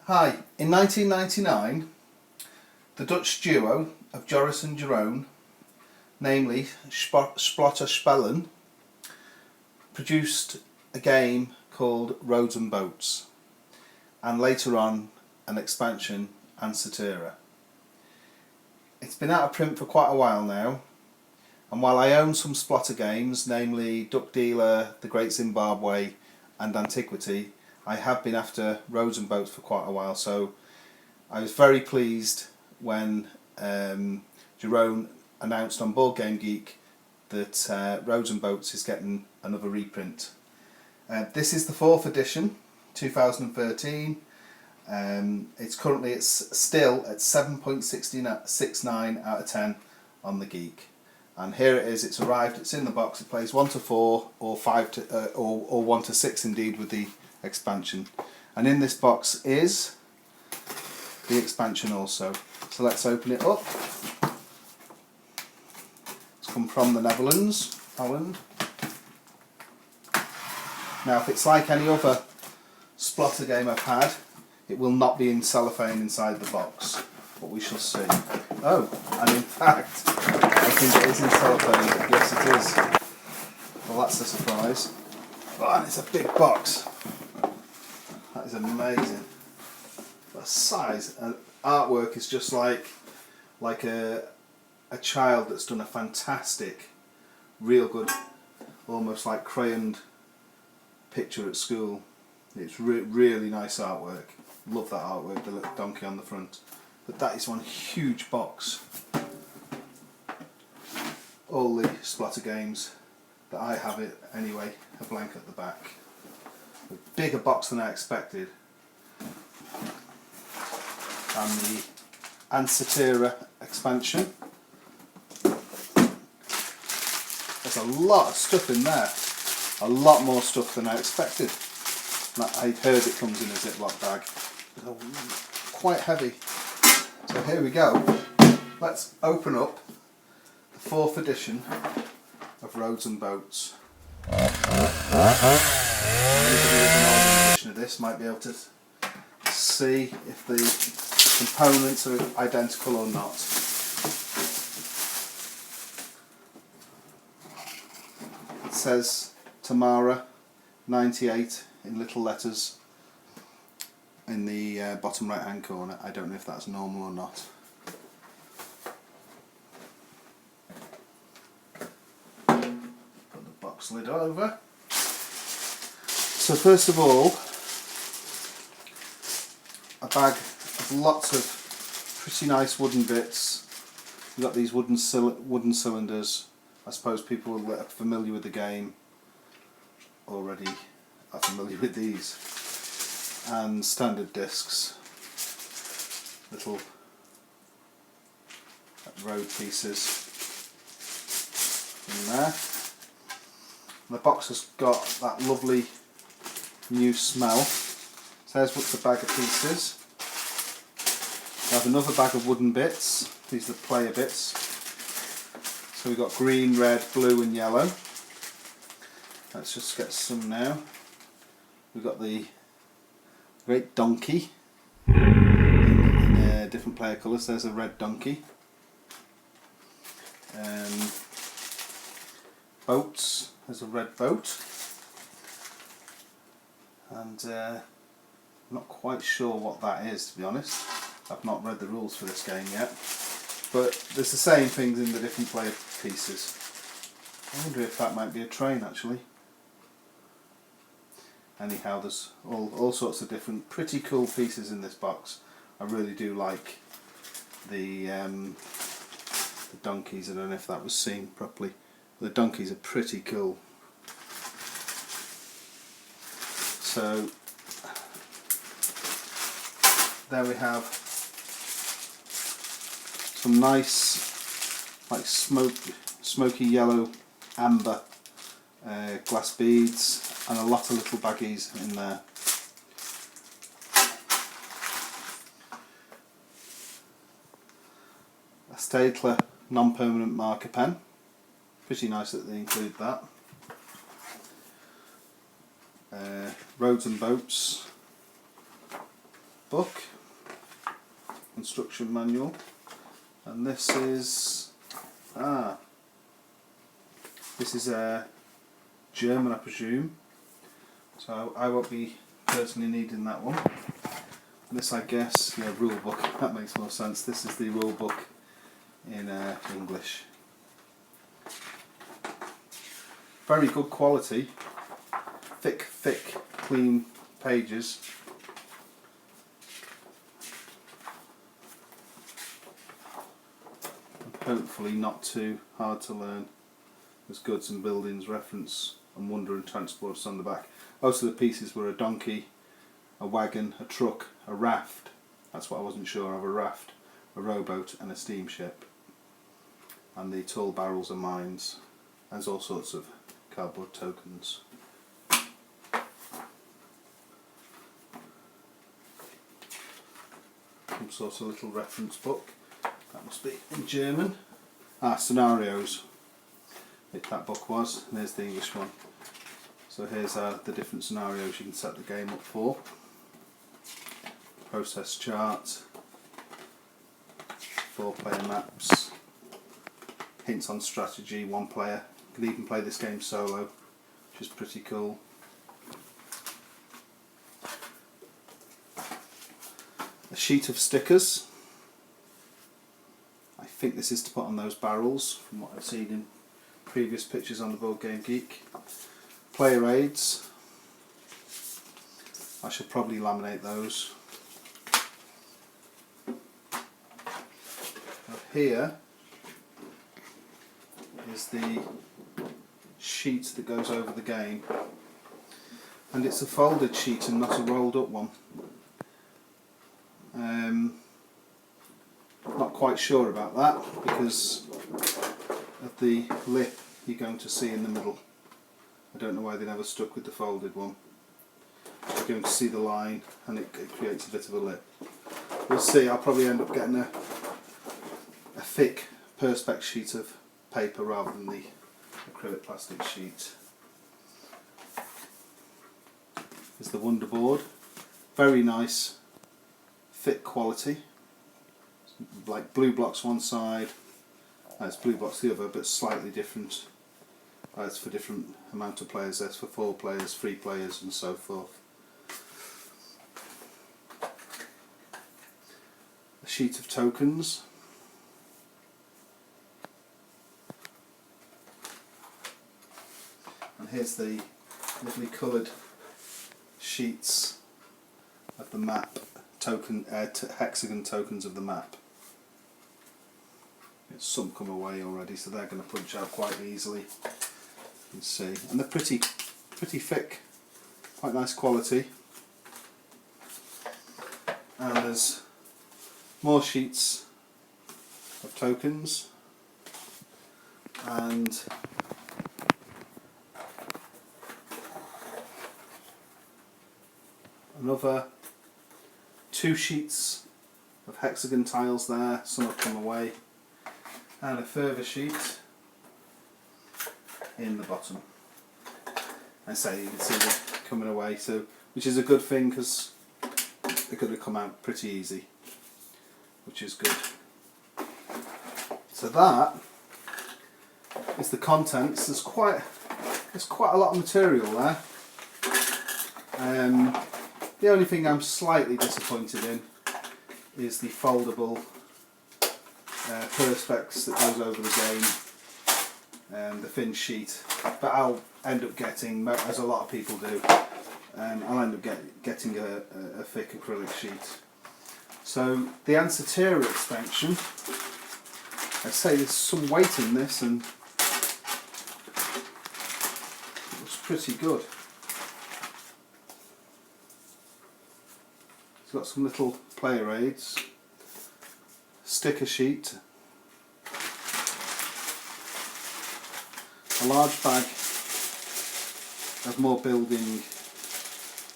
Hi, in 1999 the Dutch duo of Joris and Jeroen, namely Splotter Spellen, produced a game called Roads and Boats, and later on an expansion, Antitera. It's been out of print for quite a while now, and while I own some Splotter games, namely Duck Dealer, The Great Zimbabwe and Antiquity, I have been after Roads and Boats for quite a while, so I was very pleased when Jeroen announced on Board Game Geek that Roads and Boats is getting another reprint. This is the 4th edition, 2013. It's still at 7.69 out of 10 on the Geek. And here it is, it's arrived, it's in the box, it plays 1 to 4 or 5 to or 1 to 6 indeed with the expansion. And in this box is the expansion also. So let's open it up. It's come from the Netherlands, Holland. Now if it's like any other Splotter game I've had, it will not be in cellophane inside the box, but we shall see. Oh, and in fact, I think it is in cellophane. Yes, it is. Well, that's a surprise. Oh, and it's a big box. That is amazing. The size and artwork is just like a child that's done a fantastic, real good, almost like crayoned picture at school. It's really nice artwork. Love that artwork, the little donkey on the front. But that is one huge box. All the Splotter games that I have it anyway are blank at the back. A bigger box than I expected. And the Antitera expansion. There's a lot of stuff in there. A lot more stuff than I expected. I heard it comes in a Ziploc bag. It's quite heavy. So here we go. Let's open up the 4th edition of Roads and Boats. Anybody with an older edition of this might be able to see if the components are identical or not. It says Tamara 98 in little letters in the bottom right hand corner. I don't know if that's normal or not. Put the box lid over. So first of all, a bag of lots of pretty nice wooden bits. We've got these wooden cylinders. I suppose people that are familiar with the game already are familiar with these. And standard discs, little road pieces in there. And the box has got that lovely new smell. So there's what's the bag of pieces. I have another bag of wooden bits. These are the player bits. So we've got green, red, blue and yellow. Let's just get some now. We've got the great donkey in different player colours. There's a red donkey. Boats. There's a red boat. And I'm not quite sure what that is, to be honest. I've not read the rules for this game yet. But there's the same things in the different player pieces. I wonder if that might be a train actually. Anyhow, there's all sorts of different pretty cool pieces in this box. I really do like the donkeys. I don't know if that was seen properly. The donkeys are pretty cool. So there we have some nice, like smoky yellow amber glass beads. And a lot of little baggies in there. A Staedtler non-permanent marker pen. Pretty nice that they include that. Roads and Boats. book, instruction manual, and this is German, I presume, so I won't be personally needing that one. And this, I guess, rule book, that makes more sense. This is the rule book in English. Very good quality, thick, clean pages. And hopefully not too hard to learn. There's goods and buildings, reference and wonder and transports on the back. Most of the pieces were a donkey, a wagon, a truck, a raft. That's what I wasn't sure of, a raft, a rowboat and a steamship. And the tall barrels are mines. There's all sorts of cardboard tokens. Some sort of little reference book. That must be in German. Scenarios. That book was. And there's the English one. So here's the different scenarios you can set the game up for. Process chart. 4-player maps. Hints on strategy, 1 player. You can even play this game solo, which is pretty cool. A sheet of stickers. I think this is to put on those barrels, from what I've seen in previous pictures on the Board Game Geek. Player aids. I should probably laminate those. Here is the sheet that goes over the game, and it's a folded sheet and not a rolled up one. Not quite sure about that because of the lip you're going to see in the middle. I don't know why they never stuck with the folded one. You're going to see the line and it creates a bit of a lip. We'll see. I'll probably end up getting a thick perspex sheet of paper rather than the acrylic plastic sheet. There's the Wonderboard. Very nice, thick quality. Like blue blocks one side, it's blue blocks the other, but slightly different. It's for different amount of players. That's for 4 players, 3 players, and so forth. A sheet of tokens. And here's the lovely coloured sheets of the map, hexagon tokens of the map. Some come away already, so they're going to punch out quite easily. You can see, and they're pretty thick, quite nice quality. And there's more sheets of tokens, and another 2 sheets of hexagon tiles there. Some have come away. And a further sheet in the bottom. I say you can see them coming away, so which is a good thing because they're going to come out pretty easy, which is good. So that is the contents. There's quite a lot of material there. The only thing I'm slightly disappointed in is the foldable perspex that goes over the game, the thin sheet, but I'll end up getting, as a lot of people do, I'll end up getting a thick acrylic sheet. So the Ansatira expansion, I say there's some weight in this and it looks pretty good. It's got some little player aids. Sticker sheet, a large bag of more building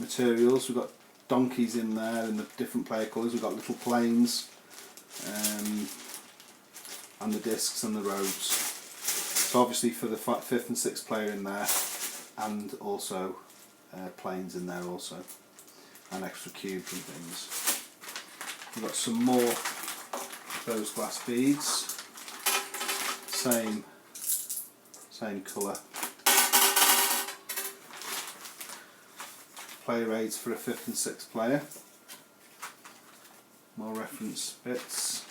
materials. We've got donkeys in there in the different player colours. We've got little planes and the discs and the roads. So obviously for the 5th and 6th player in there, and also planes in there also, and extra cubes and things. We've got some more of those glass beads, same colour. Player aids for a 5th and 6th player. More reference bits.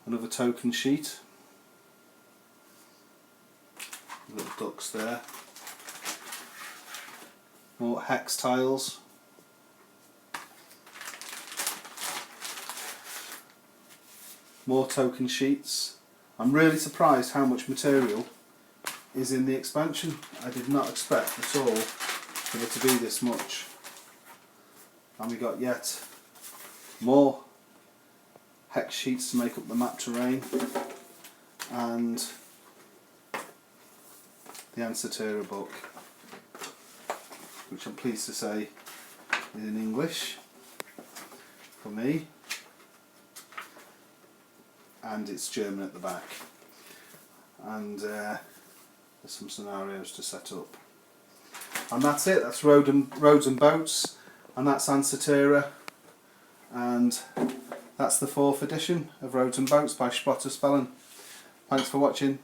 Another token sheet. Little ducks there. More hex tiles. More token sheets. I'm really surprised how much material is in the expansion. I did not expect at all for there to be this much. And we got yet more hex sheets to make up the map terrain, and the Ansatera book, which I'm pleased to say is in English for me, and it's German at the back, and there's some scenarios to set up. And that's it. That's Roads and Boats, and that's Ansatera, and that's the 4th edition of Roads and Boats by Splotter Spellen. Thanks for watching.